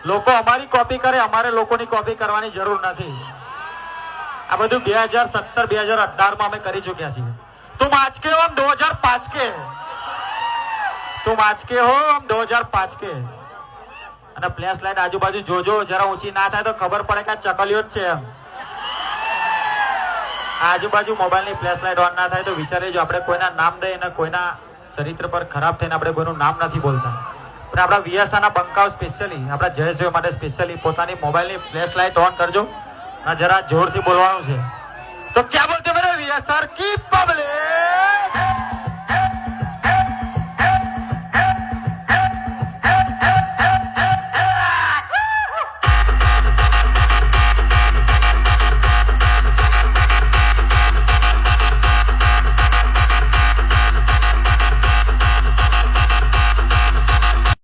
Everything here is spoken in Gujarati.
લોકો અમારી કોપી કરે, અમારે લોકોની કોપી કરવાની જરૂર નથી. આ બધું 2017 2018 માં અમે કરી ચુક્યા છીએ. तुम आज के हो, हम 2005 के. तुम आज के हो, हम 2005 के. અને ફ્લેશ લાઈટ આજુબાજુ જોજો, જરા ઊંચી ના થાય તો ખબર પડે કે આ ચકલીઓ જ છે એમ. આજુબાજુ મોબાઈલની ફ્લેશ લાઈટ ઓન ના થાય તો વિચારી જો, આપણે કોઈના નામ દઈએ અને કોઈના ચરિત્ર પર ખરાબ થઈને આપણે કોઈનું નામ નથી બોલતા. પણ આપણા વીએસઆના બંકાઓ સ્પેશિયલી આપણા જયેશભાઈ માટે સ્પેશિયલી પોતાની મોબાઈલની ફ્લેશ લાઈટ ઓન કરજો અને જરા જોરથી બોલવાનું છે. તો ક્યાં બોલते मेरे वीएसआर की पब्लिक.